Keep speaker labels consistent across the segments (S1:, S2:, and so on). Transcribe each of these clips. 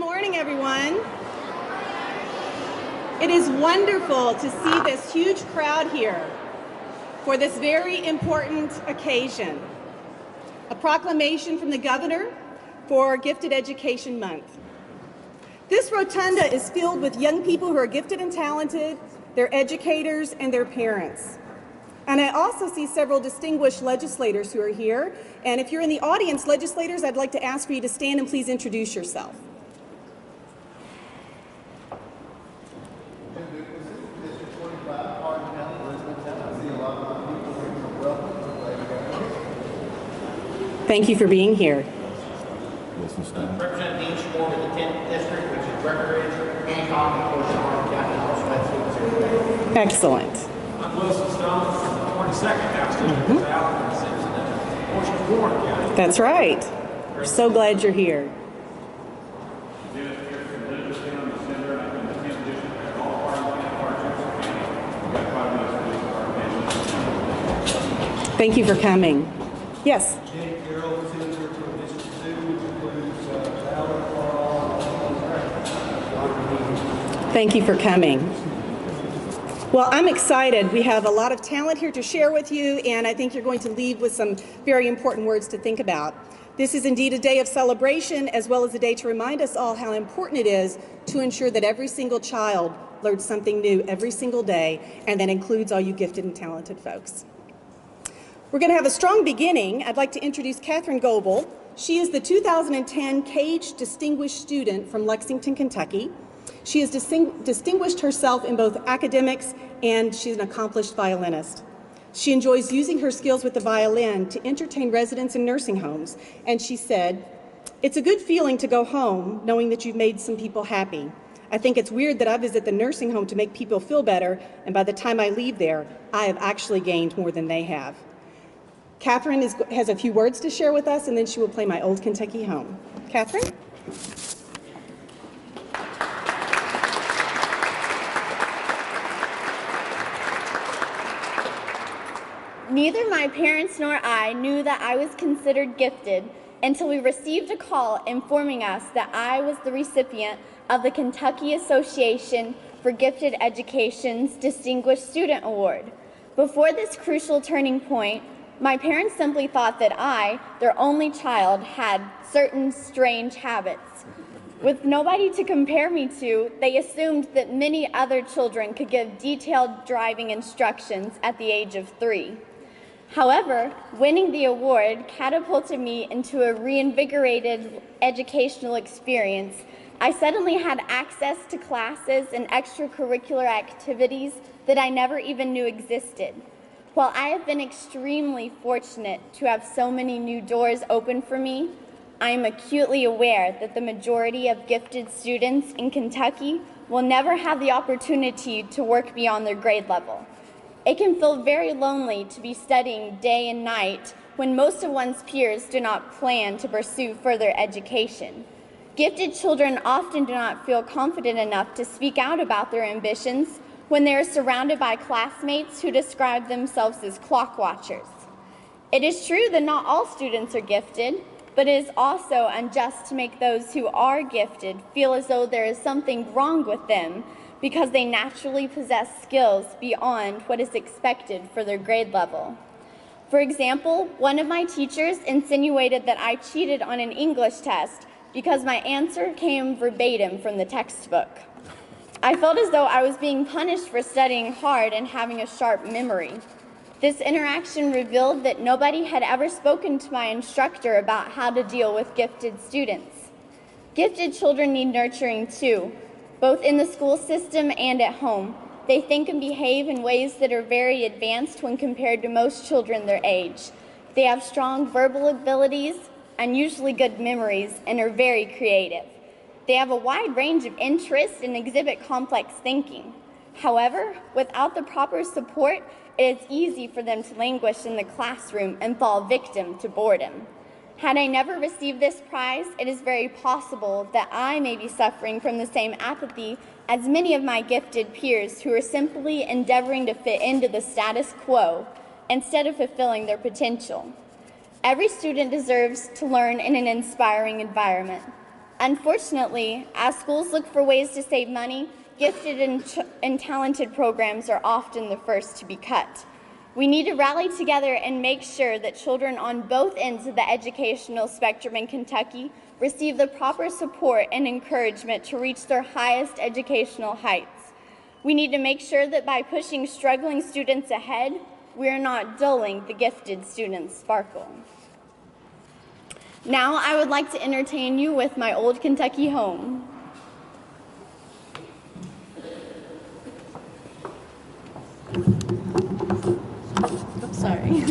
S1: morning, everyone. It is wonderful to see this huge crowd here for this very important occasion, a proclamation from the governor for Gifted Education Month. This rotunda is filled with young people who are gifted and talented, their educators, and their parents. And I also see several distinguished legislators who are here. And if you're in the audience, legislators, I'd like to ask for you to stand and please introduce yourself. Thank you for being here.
S2: Representative Dean Schwartz of the 10th District, which is Breckenridge, Hancock, and Colmon, Gatton, also had students here.
S1: Excellent.
S3: I'm Wilson Stone from the 22nd House District, which is out in the portion of Warren County.
S1: That's right. We're so glad you're here. Thank you for coming. Yes? Thank you for coming. Well, I'm excited. We have a lot of talent here to share with you, and I think you're going to leave with some very important words to think about. This is indeed a day of celebration, as well as a day to remind us all how important it is to ensure that every single child learns something new every single day, and that includes all you gifted and talented folks. We're going to have a strong beginning. I'd like to introduce Katherine Goble. She is the 2010 KAGE Distinguished Student from Lexington, Kentucky. She has distinguished herself in both academics, and she's an accomplished violinist. She enjoys using her skills with the violin to entertain residents in nursing homes, and she said, "It's a good feeling to go home knowing that you've made some people happy. I think it's weird that I visit the nursing home to make people feel better, and by the time I leave there, I have actually gained more than they have." Katherine has a few words to share with us, and then she will play My Old Kentucky Home. Katherine?
S4: Neither my parents nor I knew that I was considered gifted until we received a call informing us that I was the recipient of the Kentucky Association for Gifted Education's Distinguished Student Award. Before this crucial turning point, my parents simply thought that I, their only child, had certain strange habits. With nobody to compare me to, they assumed that many other children could give detailed driving instructions at the age of 3. However, winning the award catapulted me into a reinvigorated educational experience. I suddenly had access to classes and extracurricular activities that I never even knew existed. While I have been extremely fortunate to have so many new doors open for me, I am acutely aware that the majority of gifted students in Kentucky will never have the opportunity to work beyond their grade level. It can feel very lonely to be studying day and night when most of one's peers do not plan to pursue further education. Gifted children often do not feel confident enough to speak out about their ambitions when they are surrounded by classmates who describe themselves as clock watchers. It is true that not all students are gifted, but it is also unjust to make those who are gifted feel as though there is something wrong with them because they naturally possess skills beyond what is expected for their grade level. For example, one of my teachers insinuated that I cheated on an English test because my answer came verbatim from the textbook. I felt as though I was being punished for studying hard and having a sharp memory. This interaction revealed that nobody had ever spoken to my instructor about how to deal with gifted students. Gifted children need nurturing too, both in the school system and at home. They think and behave in ways that are very advanced when compared to most children their age. They have strong verbal abilities, unusually good memories, and are very creative. They have a wide range of interests and exhibit complex thinking. However, without the proper support, it is easy for them to languish in the classroom and fall victim to boredom. Had I never received this prize, it is very possible that I may be suffering from the same apathy as many of my gifted peers who are simply endeavoring to fit into the status quo instead of fulfilling their potential. Every student deserves to learn in an inspiring environment. Unfortunately, as schools look for ways to save money, gifted and talented programs are often the first to be cut. We need to rally together and make sure that children on both ends of the educational spectrum in Kentucky receive the proper support and encouragement to reach their highest educational heights. We need to make sure that by pushing struggling students ahead, we are not dulling the gifted students' sparkle. Now I would like to entertain you with my old Kentucky home. Oops, sorry.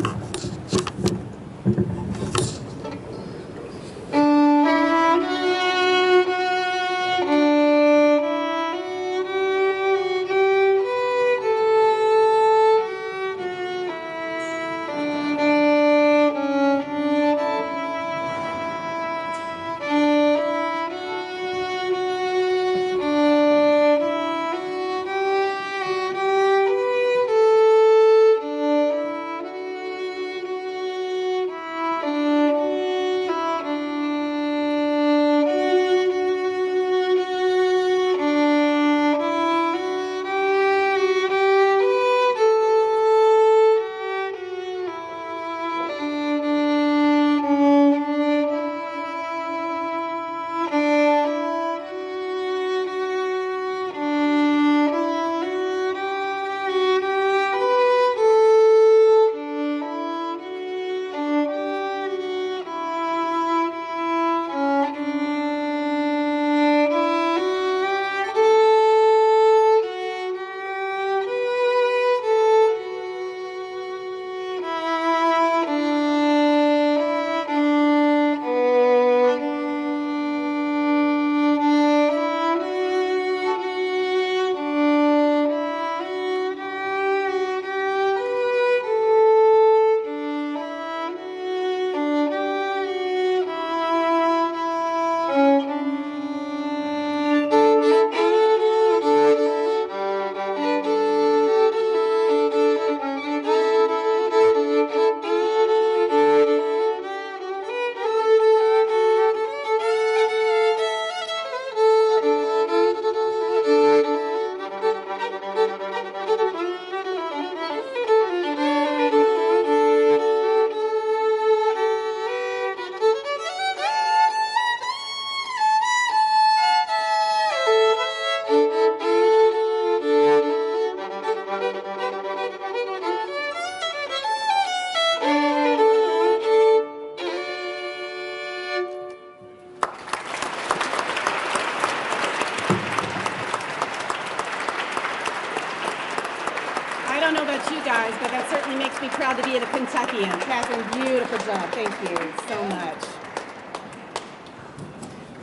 S1: guys, but that certainly makes me proud to be a Kentuckian. Katherine, beautiful job. Thank you so much.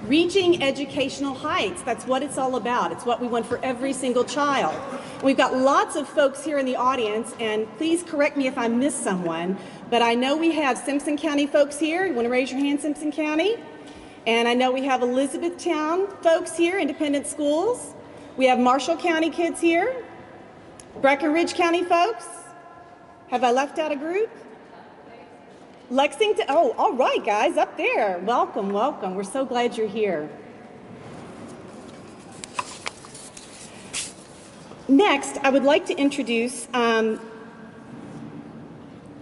S1: Reaching educational heights, that's what it's all about. It's what we want for every single child. We've got lots of folks here in the audience, and please correct me if I miss someone, but I know we have Simpson County folks here. You want to raise your hand, Simpson County? And I know we have Elizabethtown folks here, independent schools. We have Marshall County kids here. Breckinridge County folks. Have I left out a group? Lexington, oh, all right, guys, up there. Welcome, welcome. We're so glad you're here. Next, I would like to introduce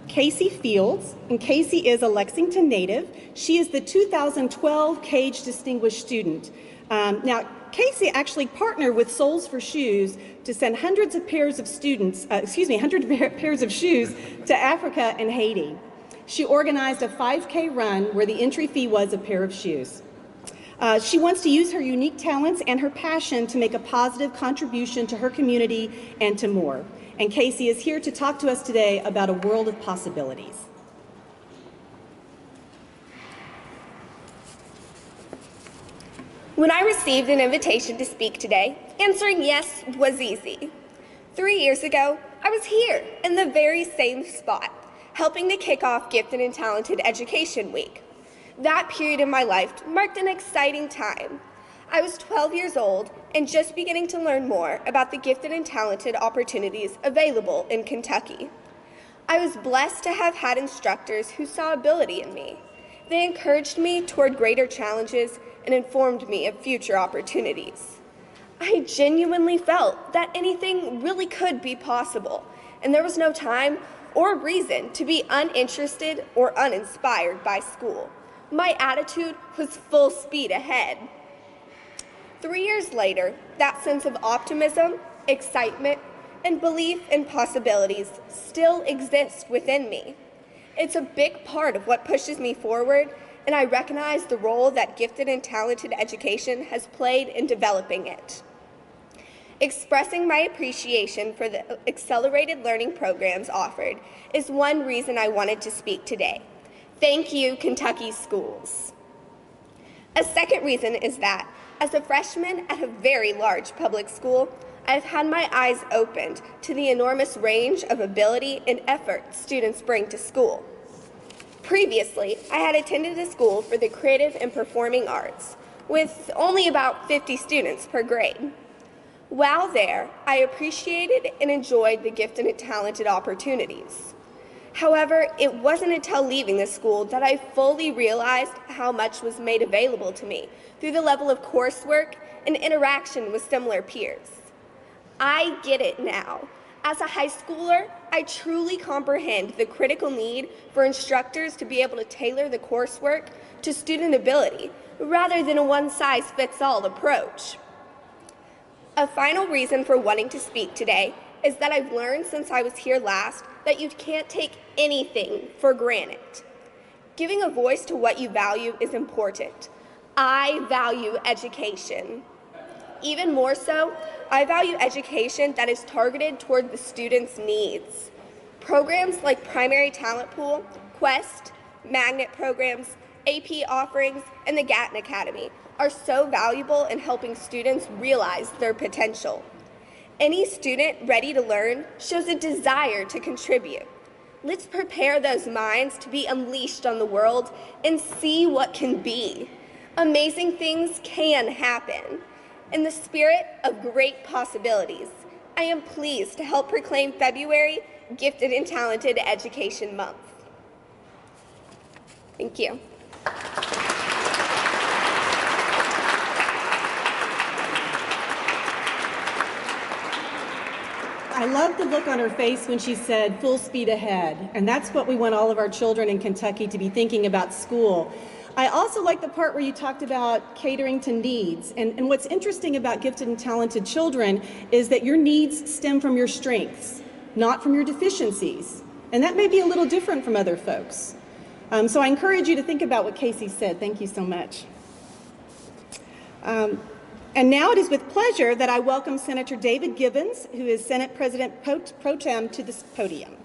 S1: Kasey Fields, and Kasey is a Lexington native. She is the 2012 KAGE Distinguished Student. Now, Kasey actually partnered with Souls for Shoes to send hundreds of pairs of students, pairs of shoes to Africa and Haiti. She organized a 5K run where the entry fee was a pair of shoes. She wants to use her unique talents and her passion to make a positive contribution to her community and to more. And Kasey is here to talk to us today about a world of possibilities.
S5: When I received an invitation to speak today, answering yes was easy. 3 years ago, I was here in the very same spot, helping to kick off Gifted and Talented Education Week. That period in my life marked an exciting time. I was 12 years old and just beginning to learn more about the gifted and talented opportunities available in Kentucky. I was blessed to have had instructors who saw ability in me. They encouraged me toward greater challenges and informed me of future opportunities. I genuinely felt that anything really could be possible, and there was no time or reason to be uninterested or uninspired by school. My attitude was full speed ahead. 3 years later, that sense of optimism, excitement, and belief in possibilities still exists within me. It's a big part of what pushes me forward, and I recognize the role that gifted and talented education has played in developing it. Expressing my appreciation for the accelerated learning programs offered is one reason I wanted to speak today. Thank you, Kentucky schools. A second reason is that, as a freshman at a very large public school, I've had my eyes opened to the enormous range of ability and effort students bring to school. Previously, I had attended a school for the creative and performing arts, with only about 50 students per grade. While there, I appreciated and enjoyed the gifted and talented opportunities. However, it wasn't until leaving the school that I fully realized how much was made available to me through the level of coursework and interaction with similar peers. I get it now. As a high schooler, I truly comprehend the critical need for instructors to be able to tailor the coursework to student ability rather than a one-size-fits-all approach. A final reason for wanting to speak today is that I've learned since I was here last that you can't take anything for granted. Giving a voice to what you value is important. I value education. Even more so, I value education that is targeted toward the students' needs. Programs like Primary Talent Pool, Quest, Magnet programs, AP offerings, and the Gatton Academy are so valuable in helping students realize their potential. Any student ready to learn shows a desire to contribute. Let's prepare those minds to be unleashed on the world and see what can be. Amazing things can happen. In the spirit of great possibilities, I am pleased to help proclaim February Gifted and Talented Education Month. Thank you.
S1: I love the look on her face when she said full speed ahead, and that's what we want all of our children in Kentucky to be thinking about school. I also like the part where you talked about catering to needs, and what's interesting about gifted and talented children is that your needs stem from your strengths, not from your deficiencies, and that may be a little different from other folks. So I encourage you to think about what Kasey said. Thank you so much. And now it is with pleasure that I welcome Senator David Gibbons, who is Senate President Pro Tem, to this podium.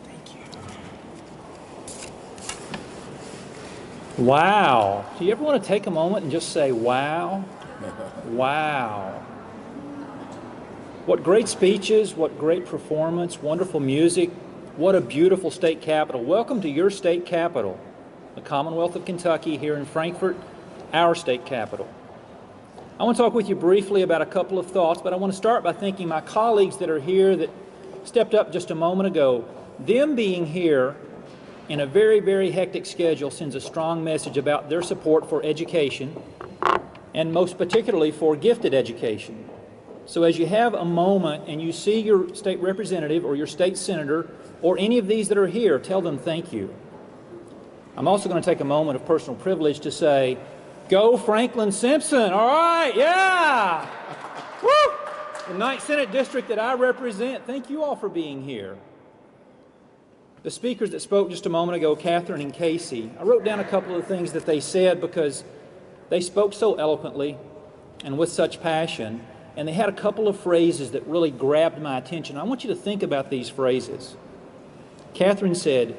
S6: Thank you. Wow. Do you ever want to take a moment and just say, wow? Wow. What great speeches, what great performance, wonderful music. What a beautiful state capitol. Welcome to your state capitol, the Commonwealth of Kentucky here in Frankfort, our state capitol. I want to talk with you briefly about a couple of thoughts, but I want to start by thanking my colleagues that are here that stepped up just a moment ago. Them being here in a very, very hectic schedule sends a strong message about their support for education, and most particularly for gifted education. So as you have a moment and you see your state representative or your state senator or any of these that are here, tell them thank you. I'm also going to take a moment of personal privilege to say, go Franklin Simpson, all right, yeah! Woo! The 9th Senate District that I represent, thank you all for being here. The speakers that spoke just a moment ago, Katherine and Kasey, I wrote down a couple of things that they said because they spoke so eloquently and with such passion, and they had a couple of phrases that really grabbed my attention. I want you to think about these phrases. Katherine said,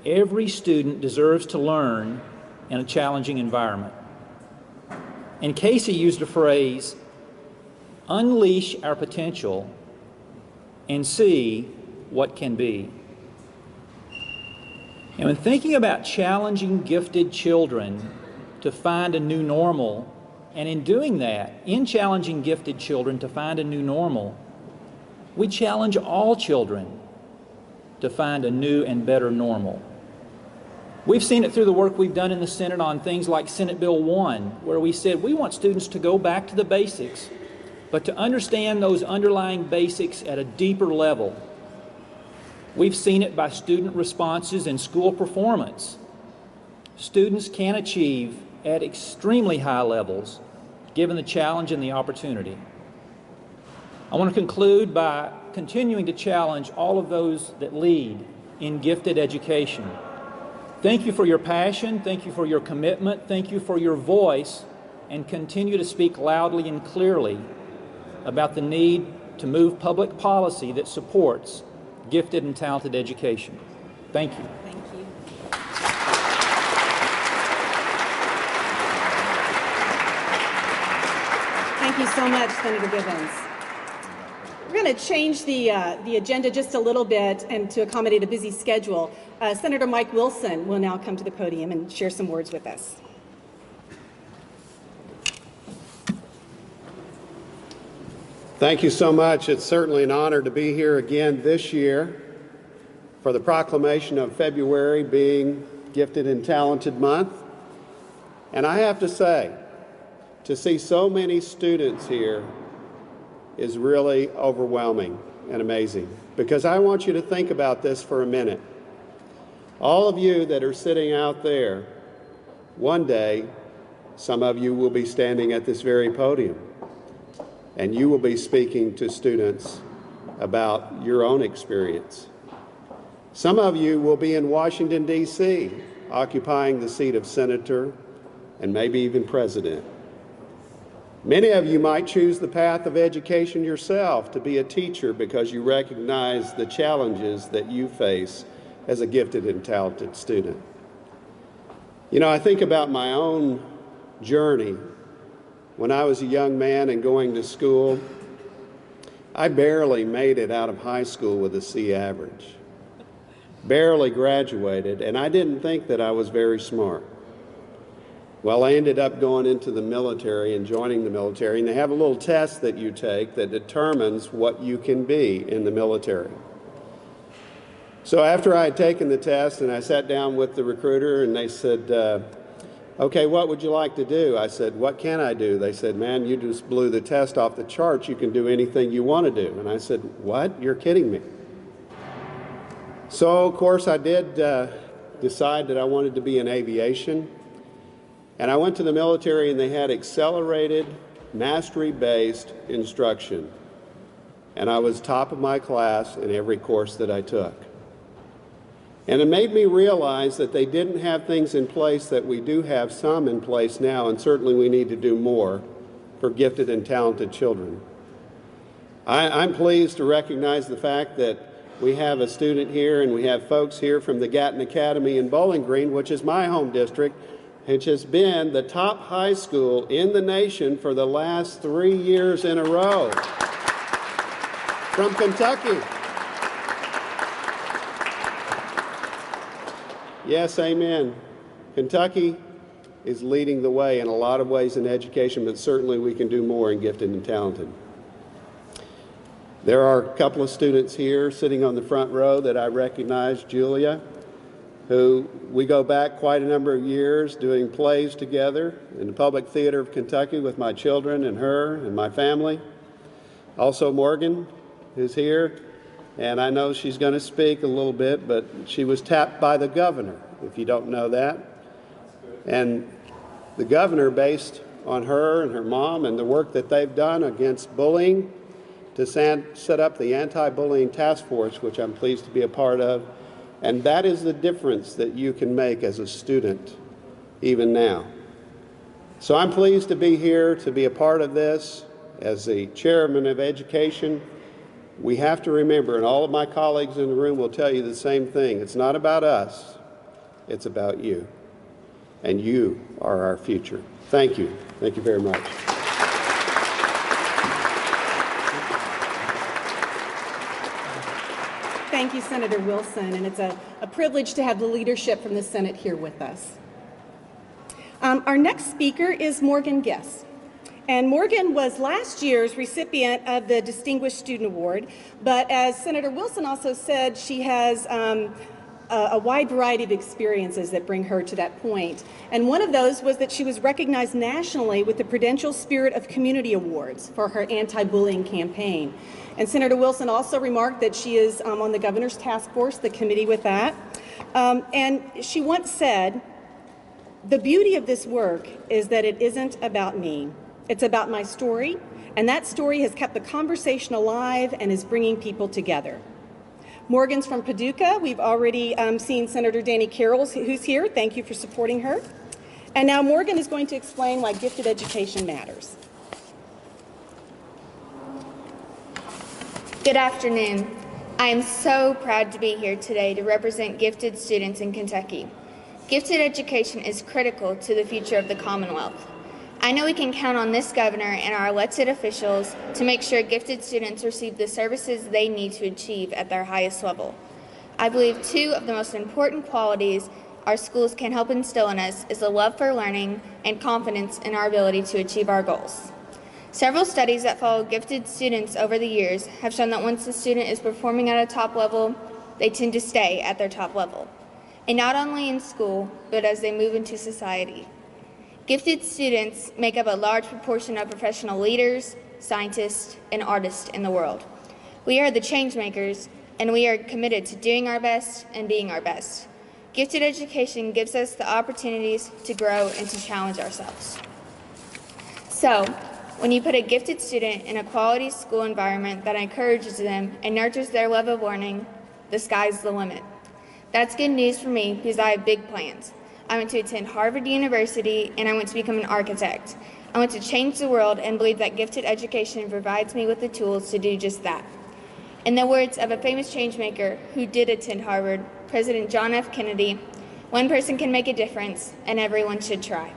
S6: every student deserves to learn in a challenging environment. And Kasey used a phrase, unleash our potential and see what can be. And when thinking about challenging gifted children to find a new normal, and in doing that, in challenging gifted children to find a new normal, we challenge all children to find a new and better normal. We've seen it through the work we've done in the Senate on things like Senate Bill 1, where we said we want students to go back to the basics, but to understand those underlying basics at a deeper level. We've seen it by student responses and school performance. Students can achieve at extremely high levels, given the challenge and the opportunity. I want to conclude by continuing to challenge all of those that lead in gifted education. Thank you for your passion, thank you for your commitment, thank you for your voice, and continue to speak loudly and clearly about the need to move public policy that supports gifted and talented education. Thank you.
S1: Thank you. Thank you so much, Senator Gibbons. We're going to change the agenda just a little bit and to accommodate a busy schedule. Senator Mike Wilson will now come to the podium and share some words with us.
S7: Thank you so much. It's certainly an honor to be here again this year for the proclamation of February being Gifted and Talented Month. And I have to say, to see so many students here is really overwhelming and amazing, because I want you to think about this for a minute. All of you that are sitting out there, one day, some of you will be standing at this very podium, and you will be speaking to students about your own experience. Some of you will be in Washington, D.C., occupying the seat of senator and maybe even president. Many of you might choose the path of education yourself, to be a teacher, because you recognize the challenges that you face as a gifted and talented student. You know, I think about my own journey. When I was a young man and going to school, I barely made it out of high school with a C average. Barely graduated, and I didn't think that I was very smart. Well, I ended up going into the military and joining the military, and they have a little test that you take that determines what you can be in the military. So after I had taken the test and I sat down with the recruiter and they said, okay, what would you like to do? I said, what can I do? They said, man, you just blew the test off the charts. You can do anything you want to do. And I said, what? You're kidding me. So, of course, I did decide that I wanted to be in aviation. And I went to the military, and they had accelerated, mastery-based instruction. And I was top of my class in every course that I took. And it made me realize that they didn't have things in place that we do have some in place now, and certainly we need to do more for gifted and talented children. I'm pleased to recognize the fact that we have a student here and we have folks here from the Gatton Academy in Bowling Green, which is my home district, which has been the top high school in the nation for the last 3 years in a row. From Kentucky. Yes, amen. Kentucky is leading the way in a lot of ways in education, but certainly we can do more in gifted and talented. There are a couple of students here sitting on the front row that I recognize, Julia, who we go back quite a number of years doing plays together in the Public Theater of Kentucky with my children and her and my family. Also Morgan, who's here, and I know she's going to speak a little bit, but she was tapped by the governor, if you don't know that. And the governor, based on her and her mom and the work that they've done against bullying, to set up the anti-bullying task force, which I'm pleased to be a part of. And that is the difference that you can make as a student, even now. So I'm pleased to be here to be a part of this. As the chairman of education, we have to remember, and all of my colleagues in the room will tell you the same thing, it's not about us, it's about you. And you are our future. Thank you. Thank you very much.
S1: Thank you, Senator Wilson, and it's a privilege to have the leadership from the Senate here with us. Our next speaker is Morgan Guess. And Morgan was last year's recipient of the Distinguished Student Award, but as Senator Wilson also said, she has a wide variety of experiences that bring her to that point. And one of those was that she was recognized nationally with the Prudential Spirit of Community Awards for her anti-bullying campaign. And Senator Wilson also remarked that she is on the governor's task force, the committee with that. And she once said, "The beauty of this work is that it isn't about me. It's about my story, and that story has kept the conversation alive and is bringing people together." Morgan's from Paducah. We've already seen Senator Danny Carroll, who's here. Thank you for supporting her. And now Morgan is going to explain why gifted education matters.
S8: Good afternoon. I am so proud to be here today to represent gifted students in Kentucky. Gifted education is critical to the future of the Commonwealth. I know we can count on this governor and our elected officials to make sure gifted students receive the services they need to achieve at their highest level. I believe two of the most important qualities our schools can help instill in us is a love for learning and confidence in our ability to achieve our goals. Several studies that follow gifted students over the years have shown that once a student is performing at a top level, they tend to stay at their top level. And not only in school, but as they move into society. Gifted students make up a large proportion of professional leaders, scientists, and artists in the world. We are the change makers, and we are committed to doing our best and being our best. Gifted education gives us the opportunities to grow and to challenge ourselves. So, when you put a gifted student in a quality school environment that encourages them and nurtures their love of learning, the sky's the limit. That's good news for me because I have big plans. I want to attend Harvard University, and I want to become an architect. I want to change the world and believe that gifted education provides me with the tools to do just that. In the words of a famous changemaker who did attend Harvard, President John F. Kennedy, one person can make a difference, and everyone should try.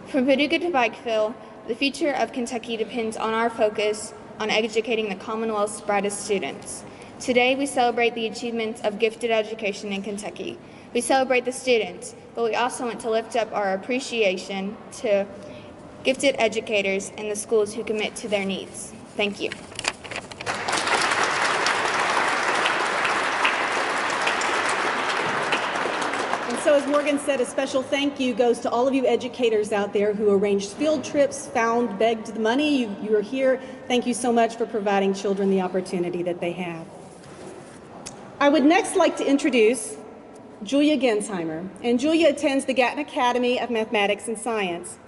S8: From Paducah to Pikeville, the future of Kentucky depends on our focus on educating the Commonwealth's brightest students. Today, we celebrate the achievements of gifted education in Kentucky. We celebrate the students, but we also want to lift up our appreciation to gifted educators and the schools who commit to their needs. Thank you.
S1: And so as Morgan said, a special thank you goes to all of you educators out there who arranged field trips, begged the money. You are here. Thank you so much for providing children the opportunity that they have. I would next like to introduce Julia Gensheimer, and Julia attends the Gatton Academy of Mathematics and Science.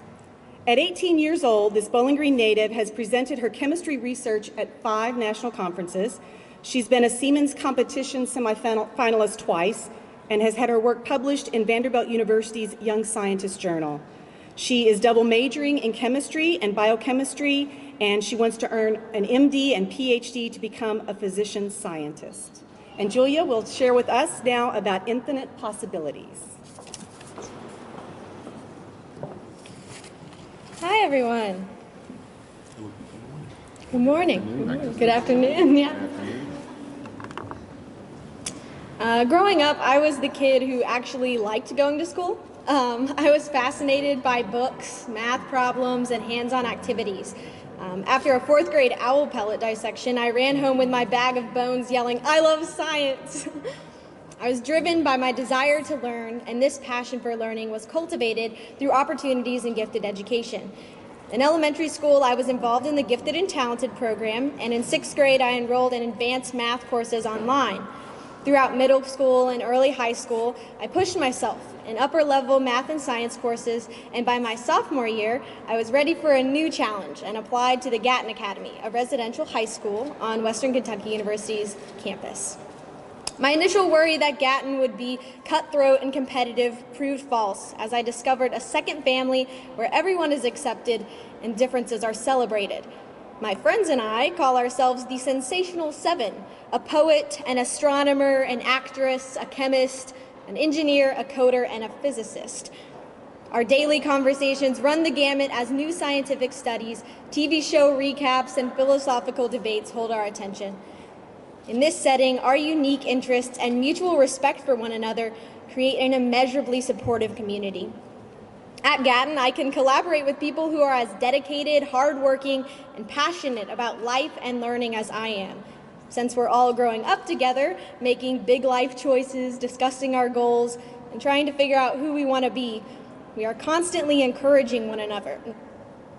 S1: At 18 years old, this Bowling Green native has presented her chemistry research at 5 national conferences. She's been a Siemens competition semifinalist twice and has had her work published in Vanderbilt University's Young Scientist Journal. She is double majoring in chemistry and biochemistry, and she wants to earn an MD and PhD to become a physician scientist. And Julia will share with us now about infinite possibilities.
S9: Hi, everyone. Good morning. Good afternoon. Yeah. Growing up, I was the kid who actually liked going to school. I was fascinated by books, math problems, and hands-on activities. After a 4th grade owl pellet dissection, I ran home with my bag of bones yelling, "I love science!" I was driven by my desire to learn, and this passion for learning was cultivated through opportunities in gifted education. In elementary school, I was involved in the Gifted and Talented program, and in 6th grade, I enrolled in advanced math courses online. Throughout middle school and early high school, I pushed myself in upper-level math and science courses, and by my sophomore year, I was ready for a new challenge and applied to the Gatton Academy, a residential high school on Western Kentucky University's campus. My initial worry that Gatton would be cutthroat and competitive proved false, as I discovered a second family where everyone is accepted and differences are celebrated. My friends and I call ourselves the Sensational Seven, a poet, an astronomer, an actress, a chemist, an engineer, a coder, and a physicist. Our daily conversations run the gamut as new scientific studies, TV show recaps, and philosophical debates hold our attention. In this setting, our unique interests and mutual respect for one another create an immeasurably supportive community. At Gatton, I can collaborate with people who are as dedicated, hardworking, and passionate about life and learning as I am. Since we're all growing up together, making big life choices, discussing our goals, and trying to figure out who we want to be, we are constantly encouraging one another.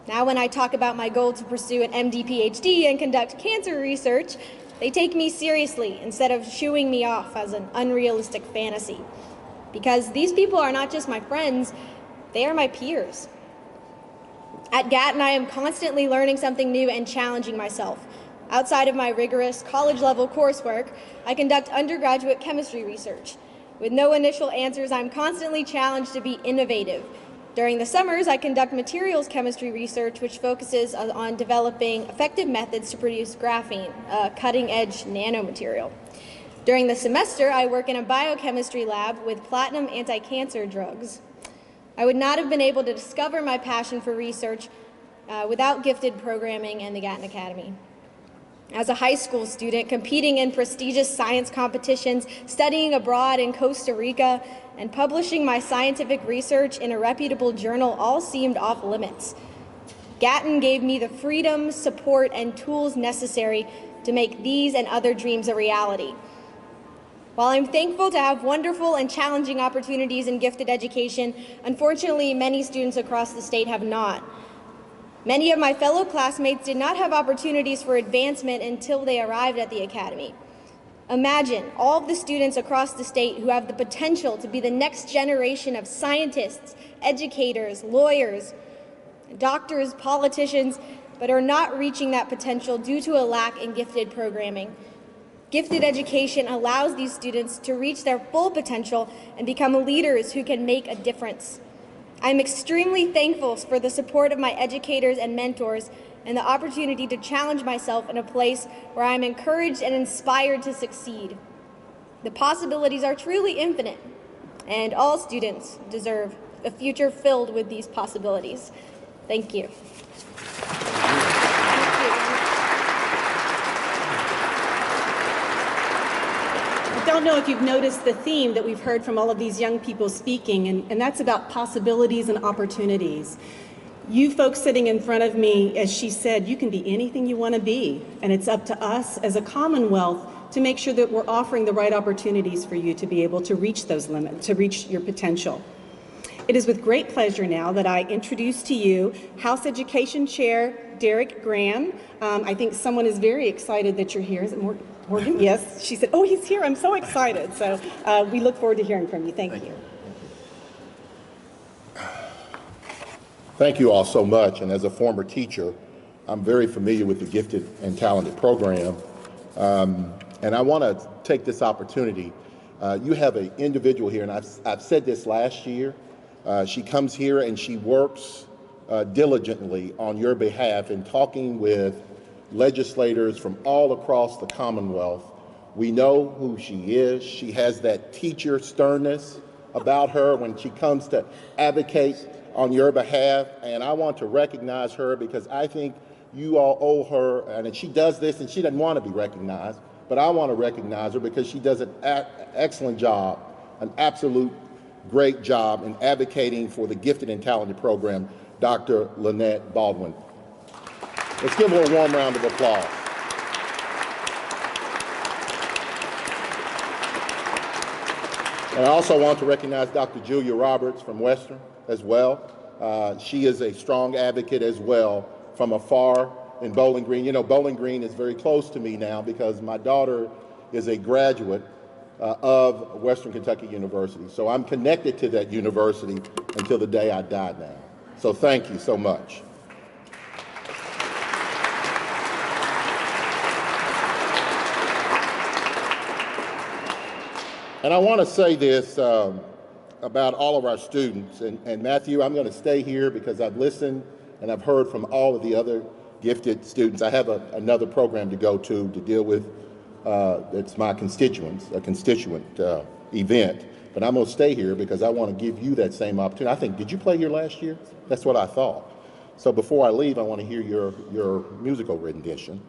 S9: Now when I talk about my goal to pursue an MD PhD and conduct cancer research, they take me seriously instead of shooing me off as an unrealistic fantasy. Because these people are not just my friends, they are my peers. At Gatton, I am constantly learning something new and challenging myself. Outside of my rigorous college-level coursework, I conduct undergraduate chemistry research. With no initial answers, I'm constantly challenged to be innovative. During the summers, I conduct materials chemistry research, which focuses on developing effective methods to produce graphene, a cutting-edge nanomaterial. During the semester, I work in a biochemistry lab with platinum anti-cancer drugs. I would not have been able to discover my passion for research without gifted programming and the Gatton Academy. As a high school student, competing in prestigious science competitions, studying abroad in Costa Rica, and publishing my scientific research in a reputable journal all seemed off limits. Gatton gave me the freedom, support, and tools necessary to make these and other dreams a reality. While I'm thankful to have wonderful and challenging opportunities in gifted education, unfortunately, many students across the state have not. Many of my fellow classmates did not have opportunities for advancement until they arrived at the Academy. Imagine all of the students across the state who have the potential to be the next generation of scientists, educators, lawyers, doctors, politicians, but are not reaching that potential due to a lack in gifted programming. Gifted education allows these students to reach their full potential and become leaders who can make a difference. I'm extremely thankful for the support of my educators and mentors and the opportunity to challenge myself in a place where I'm encouraged and inspired to succeed. The possibilities are truly infinite, and all students deserve a future filled with these possibilities. Thank you.
S1: I don't know if you've noticed the theme that we've heard from all of these young people speaking, and that's about possibilities and opportunities. You folks sitting in front of me, as she said, you can be anything you want to be, and it's up to us as a Commonwealth to make sure that we're offering the right opportunities for you to be able to reach those limits, to reach your potential. It is with great pleasure now that I introduce to you House Education Chair Derrick Graham. I think someone is very excited that you're here. Is it Morgan? Yes, she said, oh, he's here. I'm so excited. So we look forward to hearing from you. Thank you.
S10: Thank you all so much. And as a former teacher, I'm very familiar with the Gifted and Talented program. And I want to take this opportunity. You have an individual here, and I've said this last year. She comes here and she works diligently on your behalf in talking with legislators from all across the Commonwealth. We know who she is. She has that teacher sternness about her when she comes to advocate on your behalf, and I want to recognize her because I think you all owe her, and she does this and she doesn't want to be recognized, but I want to recognize her because she does an excellent job, an absolute great job in advocating for the Gifted and Talented program, Dr. Lynette Baldwin. Let's give her a warm round of applause. And I also want to recognize Dr. Julia Roberts from Western as well. She is a strong advocate as well from afar in Bowling Green. You know, Bowling Green is very close to me now because my daughter is a graduate of Western Kentucky University. So I'm connected to that university until the day I die now. So thank you so much. And I want to say this about all of our students. And Matthew, I'm going to stay here because I've listened and I've heard from all of the other gifted students. I have another program to go to deal with. It's my constituents, a constituent event. But I'm going to stay here because I want to give you that same opportunity. I think, did you play here last year? That's what I thought. So before I leave, I want to hear your musical rendition.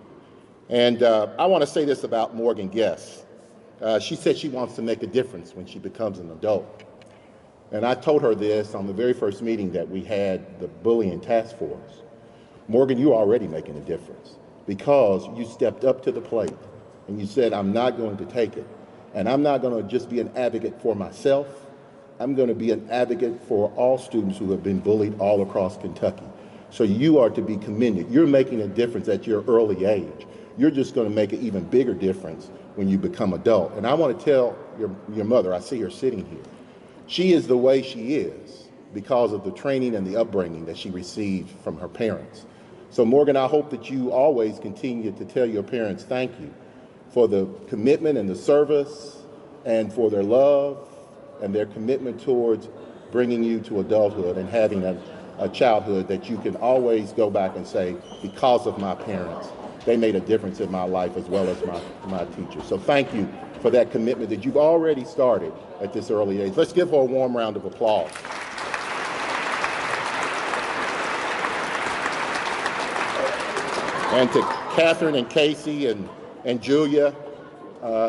S10: And I want to say this about Morgan Guest. She said she wants to make a difference when she becomes an adult. And I told her this on the very first meeting that we had, the bullying task force. Morgan, you're already making a difference because you stepped up to the plate and you said, I'm not going to take it. And I'm not going to just be an advocate for myself. I'm going to be an advocate for all students who have been bullied all across Kentucky. So you are to be commended. You're making a difference at your early age. You're just going to make an even bigger difference when you become adult. And I want to tell your mother, I see her sitting here, she is the way she is because of the training and the upbringing that she received from her parents. So Morgan, I hope that you always continue to tell your parents thank you for the commitment and the service and for their love and their commitment towards bringing you to adulthood and having a childhood that you can always go back and say, because of my parents, they made a difference in my life as well as my teachers. So thank you for that commitment that you've already started at this early age. Let's give her a warm round of applause. And to Katherine and Kasey and Julia,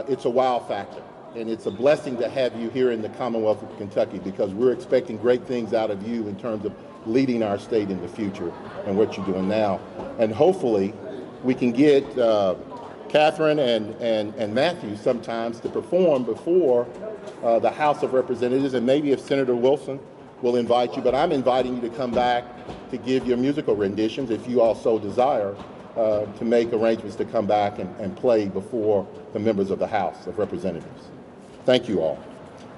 S10: it's a wow factor. And it's a blessing to have you here in the Commonwealth of Kentucky because we're expecting great things out of you in terms of leading our state in the future and what you're doing now. And hopefully we can get Katherine and Matthew sometimes to perform before the House of Representatives, and maybe if Senator Wilson will invite you, but I'm inviting you to come back to give your musical renditions if you also desire to make arrangements to come back and play before the members of the House of Representatives. Thank you all.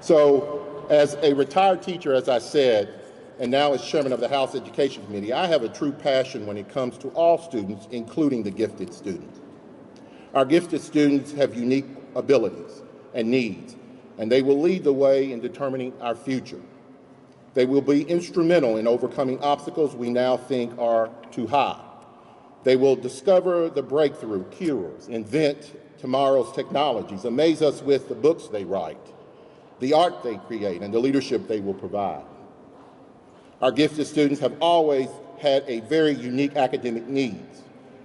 S10: So as a retired teacher, as I said, and now as chairman of the House Education Committee, I have a true passion when it comes to all students, including the gifted students. Our gifted students have unique abilities and needs, and they will lead the way in determining our future. They will be instrumental in overcoming obstacles we now think are too high. They will discover the breakthrough cures, invent tomorrow's technologies, amaze us with the books they write, the art they create, and the leadership they will provide. Our gifted students have always had a very unique academic needs,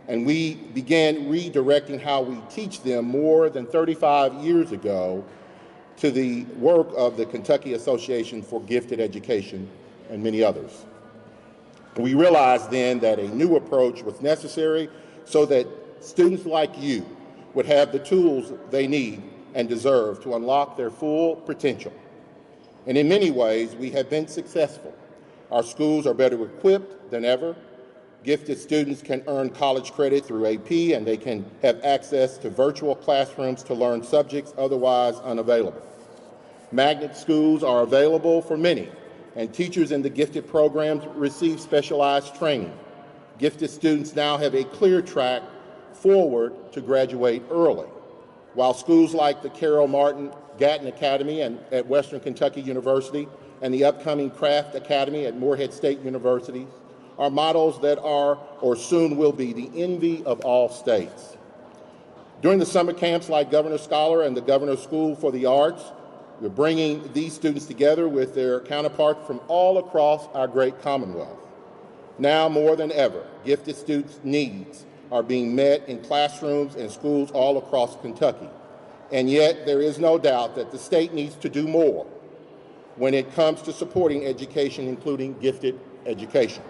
S10: and we began redirecting how we teach them more than 35 years ago to the work of the Kentucky Association for Gifted Education and many others. We realized then that a new approach was necessary so that students like you would have the tools they need and deserve to unlock their full potential. And in many ways, we have been successful. Our schools are better equipped than ever. Gifted students can earn college credit through AP, and they can have access to virtual classrooms to learn subjects otherwise unavailable. Magnet schools are available for many, and teachers in the gifted programs receive specialized training. Gifted students now have a clear track forward to graduate early, while schools like the Carroll Martin Gatton Academy at Western Kentucky University and the upcoming Craft Academy at Morehead State University are models that are, or soon will be, the envy of all states. During the summer camps like Governor's Scholar and the Governor's School for the Arts, we're bringing these students together with their counterparts from all across our great Commonwealth. Now more than ever, gifted students' needs are being met in classrooms and schools all across Kentucky. And yet there is no doubt that the state needs to do more when it comes to supporting education, including gifted education.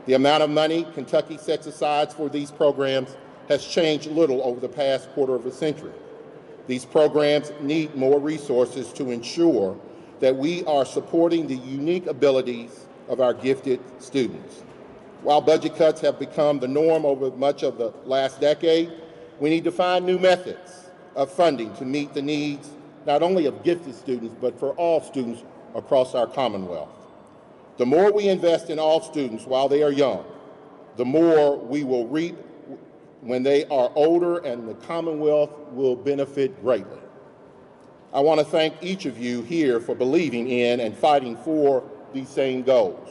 S10: The amount of money Kentucky sets aside for these programs has changed little over the past quarter of a century. These programs need more resources to ensure that we are supporting the unique abilities of our gifted students. While budget cuts have become the norm over much of the last decade, we need to find new methods of funding to meet the needs not only of gifted students, but for all students across our Commonwealth. The more we invest in all students while they are young, the more we will reap when they are older, and the Commonwealth will benefit greatly. I want to thank each of you here for believing in and fighting for these same goals.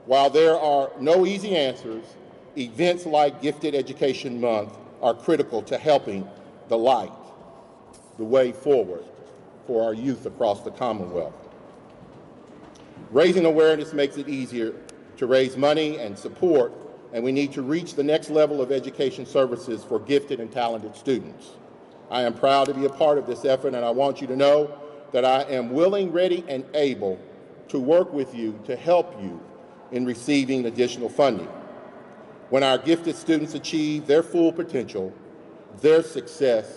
S10: While there are no easy answers, events like Gifted Education Month are critical to helping the light, the way forward for our youth across the Commonwealth. Raising awareness makes it easier to raise money and support, and we need to reach the next level of education services for gifted and talented students. I am proud to be a part of this effort, and I want you to know that I am willing, ready, and able to work with you to help you in receiving additional funding. When our gifted students achieve their full potential, their success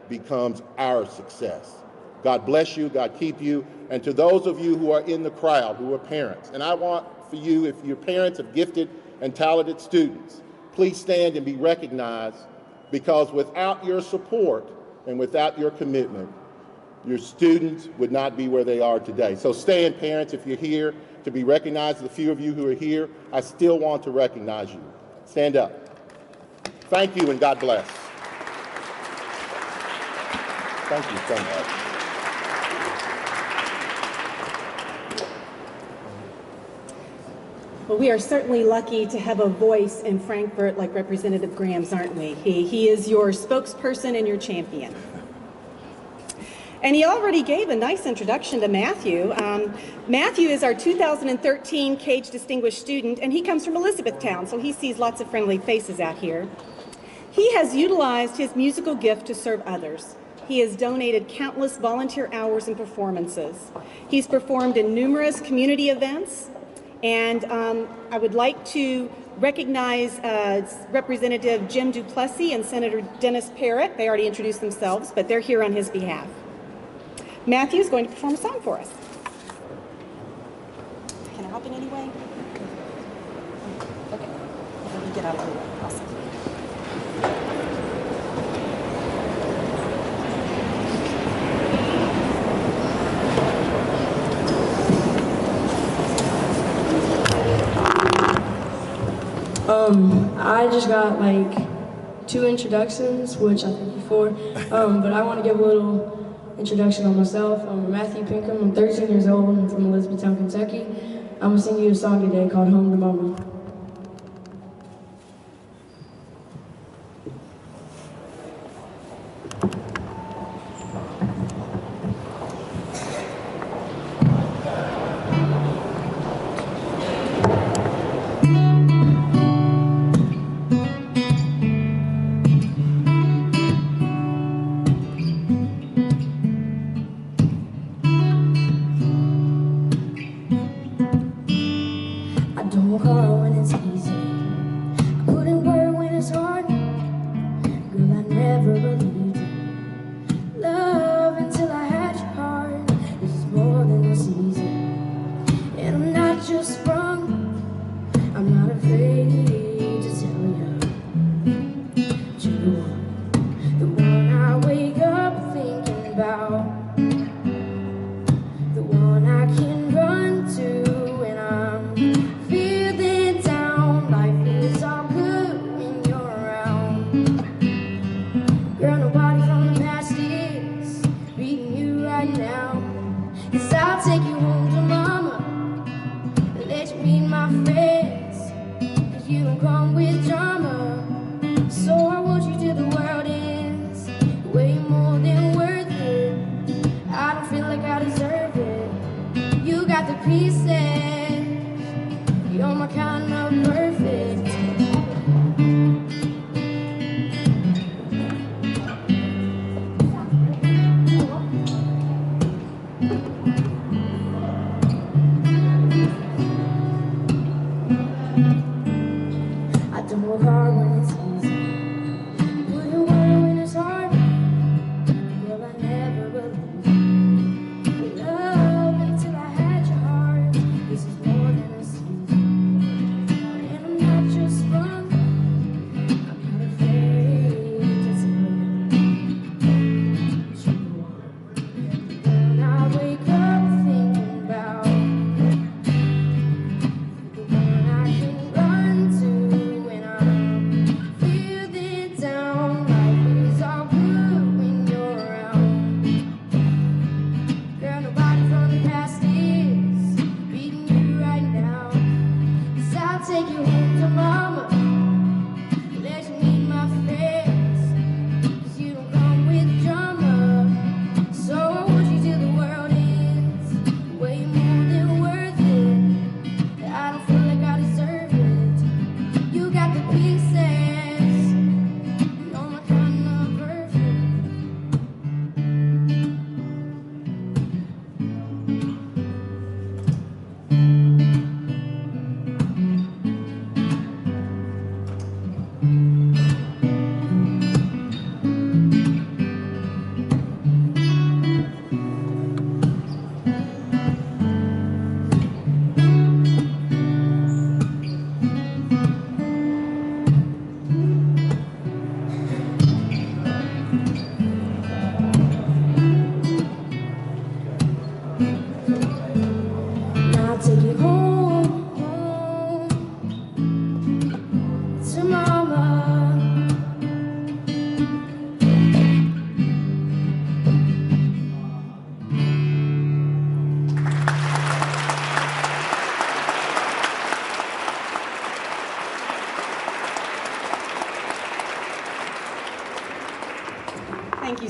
S10: becomes our success. God bless you, God keep you, and to those of you who are in the crowd who are parents, and I want for you, if you're parents of gifted and talented students, please stand and be recognized, because without your support and without your commitment, your students would not be where they are today. So stand, parents, if you're here to be recognized. The few of you who are here, I still want to recognize you. Stand up. Thank you and God bless. Thank you so much.
S1: Well, we are certainly lucky to have a voice in Frankfort like Representative Graham's, aren't we? He is your spokesperson and your champion. And he already gave a nice introduction to Matthew. Matthew is our 2013 KAGE Distinguished Student, and he comes from Elizabethtown, so he sees lots of friendly faces out here. He has utilized his musical gift to serve others. He has donated countless volunteer hours and performances. He's performed in numerous community events, and I would like to recognize Representative Jim Duplessis and Senator Dennis Parrott. They already introduced themselves, but they're here on his behalf. Matthew is going to perform a song for us. Can I help in any way? Okay, let me get out of the way. Awesome.
S11: I just got like 2 introductions, which I thank you for, but I want to give a little introduction on myself. I'm Matthew Pinkham. I'm 13 years old. I'm from Elizabethtown, Kentucky. I'm going to sing you a song today called Home to Mama.
S12: I don't know how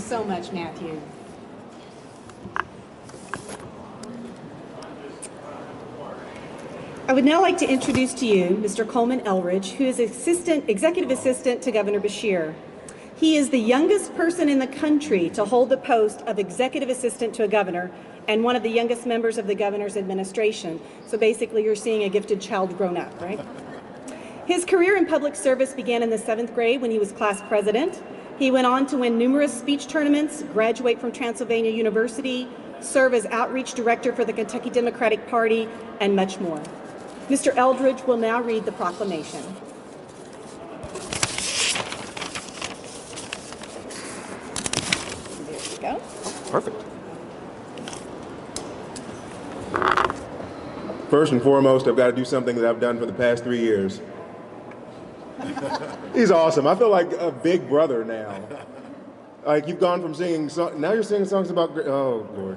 S1: so much, Matthew. I would now like to introduce to you Mr. Coleman Elridge, who is Executive Assistant to Governor Beshear. He is the youngest person in the country to hold the post of Executive Assistant to a governor and one of the youngest members of the governor's administration. So basically, you're seeing a gifted child grown up, right? His career in public service began in the 7th grade when he was class president. He went on to win numerous speech tournaments, graduate from Transylvania University, serve as outreach director for the Kentucky Democratic Party, and much more. Mr. Eldridge will now read the proclamation. There we go.
S12: Perfect. First and foremost, I've got to do something that I've done for the past 3 years. He's awesome. I feel like a big brother now. Like you've gone from singing, now you're singing songs about, oh Lord.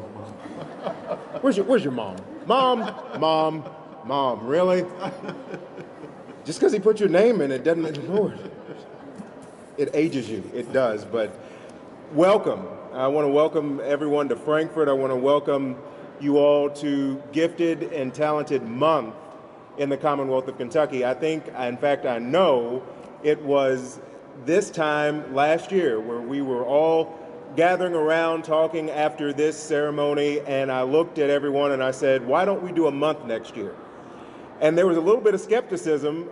S12: Where's your mom? Mom, really? Just because he put your name in it doesn't, Lord. It ages you, it does, but welcome. I want to welcome everyone to Frankfurt. I want to welcome you all to Gifted and Talented Month in the Commonwealth of Kentucky. I think, in fact, I know it was this time last year where we were all gathering around talking after this ceremony, and I looked at everyone and I said, why don't we do a month next year? And there was a little bit of skepticism,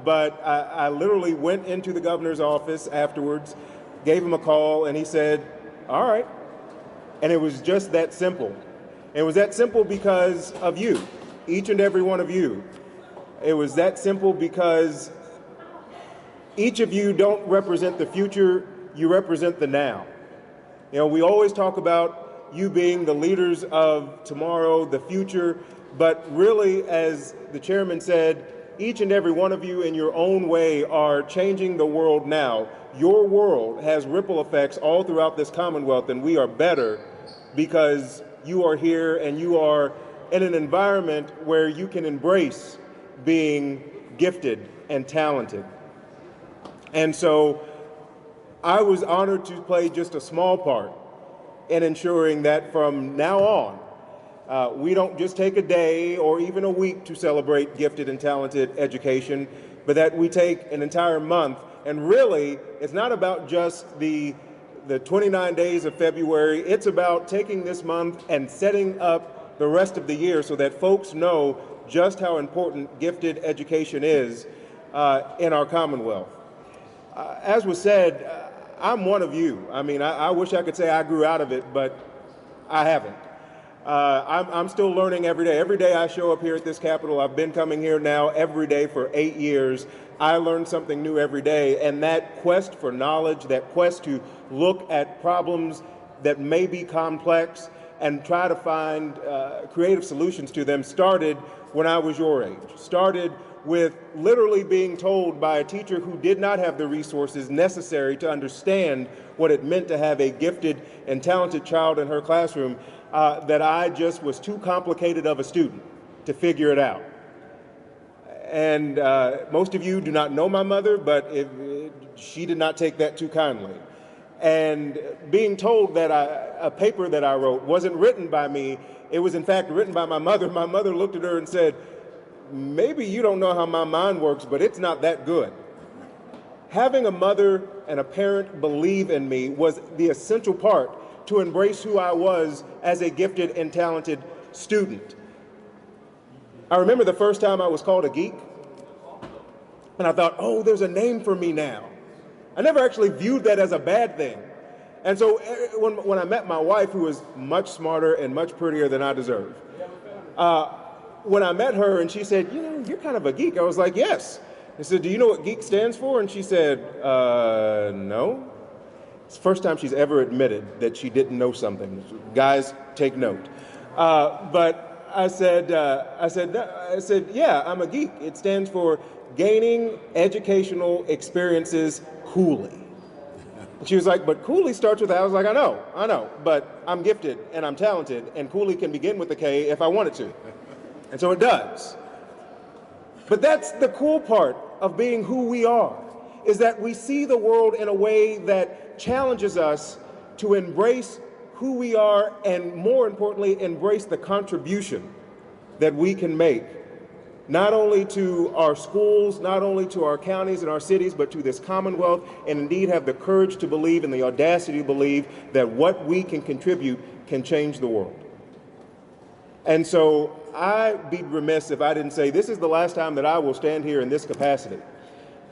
S12: but I literally went into the governor's office afterwards, gave him a call, and he said, all right. And it was just that simple. It was that simple because of you, each and every one of you. It was that simple because each of you don't represent the future, you represent the now. You know, we always talk about you being the leaders of tomorrow, the future, but really, as the chairman said, each and every one of you in your own way are changing the world now. Your world has ripple effects all throughout this Commonwealth, and we are better because you are here and you are in an environment where you can embrace being gifted and talented. And so I was honored to play just a small part in ensuring that from now on, we don't just take a day or even a week to celebrate gifted and talented education, but that we take an entire month. And really, it's not about just the 29 days of February. It's about taking this month and setting up the rest of the year so that folks know just how important gifted education is in our Commonwealth. As was said, I'm one of you. I mean, I wish I could say I grew out of it, but I haven't. I'm still learning every day. Every day I show up here at this Capitol, I've been coming here now every day for 8 years. I learn something new every day, and that quest for knowledge, that quest to look at problems that may be complex and try to find creative solutions to them started when I was your age. Started with literally being told by a teacher who did not have the resources necessary to understand what it meant to have a gifted and talented child in her classroom, that I just was too complicated of a student to figure it out. And most of you do not know my mother, but she did not take that too kindly. And being told that a paper that I wrote wasn't written by me, it was in fact written by my mother looked at her and said, maybe you don't know how my mind works, but it's not that good. Having a mother and a parent believe in me was the essential part to embrace who I was as a gifted and talented student. I remember the first time I was called a geek, and I thought, oh, there's a name for me now. I never actually viewed that as a bad thing. And so when I met my wife, who was much smarter and much prettier than I deserve, when I met her and she said, you know, you're kind of a geek, I was like, yes. I said, do you know what geek stands for? And she said, no. It's the first time she's ever admitted that she didn't know something. Guys, take note. But I said, yeah, I'm a geek. It stands for gaining educational experiences coolly. And she was like, but coolly starts with that. I was like, I know, but I'm gifted and I'm talented, and coolly can begin with a K if I wanted to. And so it does. But that's the cool part of being who we are, is that we see the world in a way that challenges us to embrace who we are and, more importantly, embrace the contribution that we can make, not only to our schools, not only to our counties and our cities, but to this Commonwealth, and indeed have the courage to believe and the audacity to believe that what we can contribute can change the world. And so I'd be remiss if I didn't say this is the last time that I will stand here in this capacity.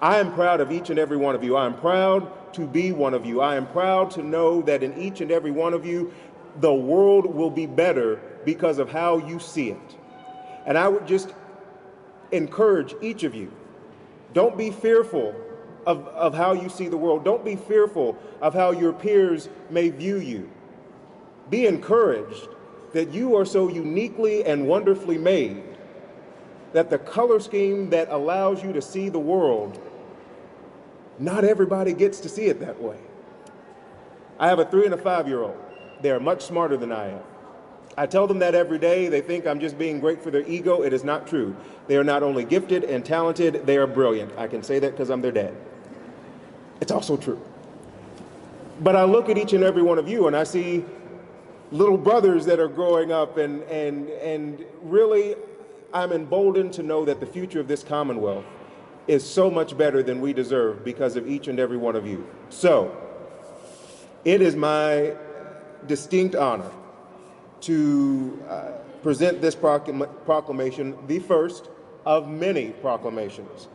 S12: I am proud of each and every one of you. I am proud to be one of you. I am proud to know that in each and every one of you, the world will be better because of how you see it. And I would just encourage each of you, don't be fearful of how you see the world. Don't be fearful of how your peers may view you. Be encouraged that you are so uniquely and wonderfully made that the color scheme that allows you to see the world, not everybody gets to see it that way. I have a 3- and a 5-year-old. They are much smarter than I am. I tell them that every day. They think I'm just being great for their ego. It is not true. They are not only gifted and talented, they are brilliant. I can say that because I'm their dad. It's also true. But I look at each and every one of you and I see little brothers that are growing up, and really I'm emboldened to know that the future of this Commonwealth is so much better than we deserve because of each and every one of you. So it is my distinct honor to present this proclamation, the first of many proclamations,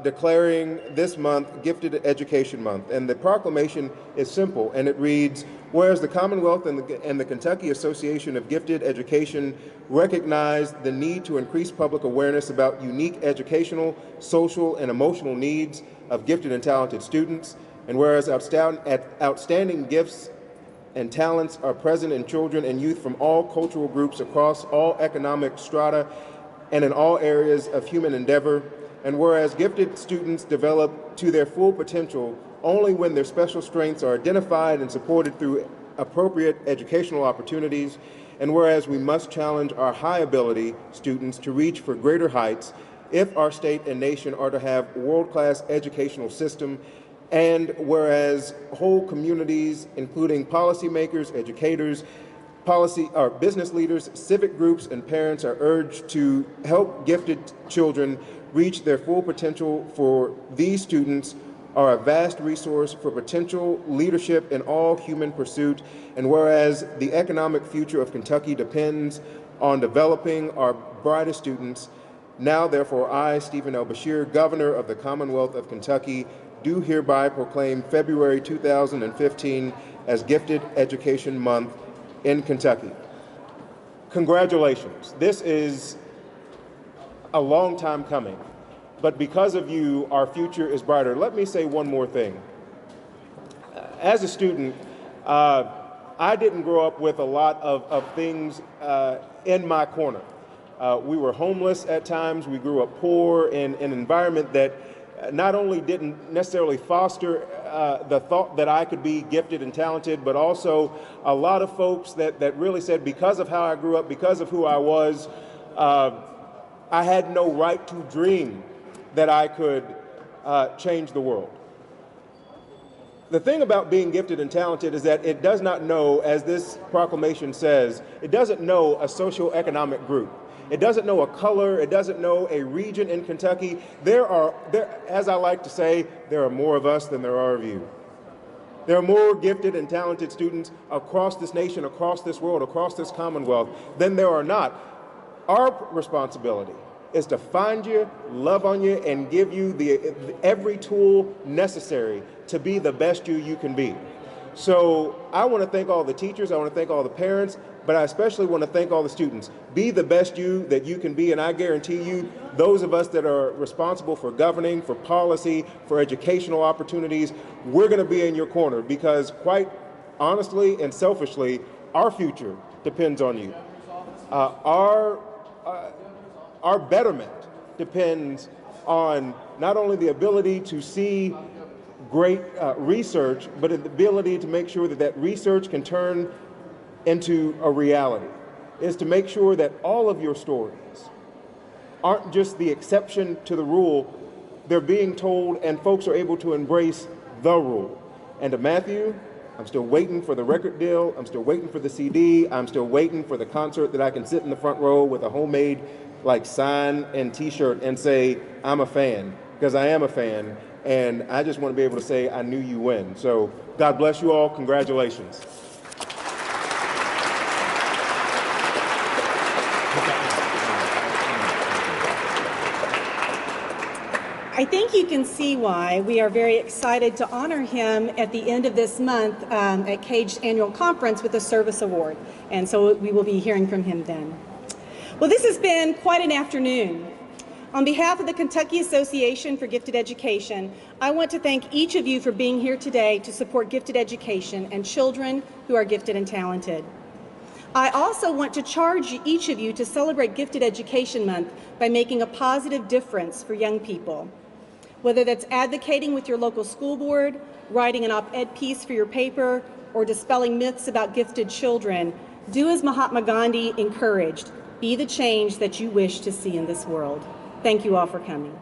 S12: declaring this month Gifted Education Month. And the proclamation is simple, and it reads, whereas the Commonwealth and the Kentucky Association of Gifted Education recognize the need to increase public awareness about unique educational, social, and emotional needs of gifted and talented students, and whereas outstanding gifts and talents are present in children and youth from all cultural groups across all economic strata and in all areas of human endeavor, and whereas gifted students develop to their full potential only when their special strengths are identified and supported through appropriate educational opportunities, and whereas we must challenge our high ability students to reach for greater heights if our state and nation are to have world-class educational system, and whereas whole communities, including policymakers, educators, business leaders, civic groups, and parents are urged to help gifted children reach their full potential, for these students are a vast resource for potential leadership in all human pursuit, and whereas the economic future of Kentucky depends on developing our brightest students, now therefore I, Stephen L. Beshear, Governor of the Commonwealth of Kentucky, do hereby proclaim February 2015 as Gifted Education Month in Kentucky. Congratulations. This is a long time coming, but because of you, our future is brighter. Let me say one more thing. As a student, I didn't grow up with a lot of things in my corner. We were homeless at times. We grew up poor in an environment that not only didn't necessarily foster the thought that I could be gifted and talented, but also a lot of folks that really said, because of how I grew up, because of who I was, I had no right to dream that I could change the world. The thing about being gifted and talented is that it does not know, as this proclamation says, it doesn't know a socioeconomic group. It doesn't know a color. It doesn't know a region in Kentucky. As I like to say, there are more of us than there are of you. There are more gifted and talented students across this nation, across this world, across this Commonwealth than there are not. Our responsibility is to find you, love on you, and give you every tool necessary to be the best you can be. So I want to thank all the teachers, I want to thank all the parents, but I especially want to thank all the students. Be the best you that you can be, and I guarantee you, those of us that are responsible for governing, for policy, for educational opportunities, we're going to be in your corner, because quite honestly and selfishly, our future depends on you. Our betterment depends on not only the ability to see great research, but the ability to make sure that research can turn into a reality. Is to make sure that all of your stories aren't just the exception to the rule, they're being told and folks are able to embrace the rule. And to Matthew, I'm still waiting for the record deal. I'm still waiting for the CD. I'm still waiting for the concert that I can sit in the front row with a homemade sign and T-shirt and say, I'm a fan, because I am a fan. And I just want to be able to say, I knew you when. So God bless you all. Congratulations.
S1: I think you can see why we are very excited to honor him at the end of this month at KAGE's annual conference with a service award. And so we will be hearing from him then. Well, this has been quite an afternoon. On behalf of the Kentucky Association for Gifted Education, I want to thank each of you for being here today to support gifted education and children who are gifted and talented. I also want to charge each of you to celebrate Gifted Education Month by making a positive difference for young people. Whether that's advocating with your local school board, writing an op-ed piece for your paper, or dispelling myths about gifted children, do as Mahatma Gandhi encouraged, be the change that you wish to see in this world. Thank you all for coming.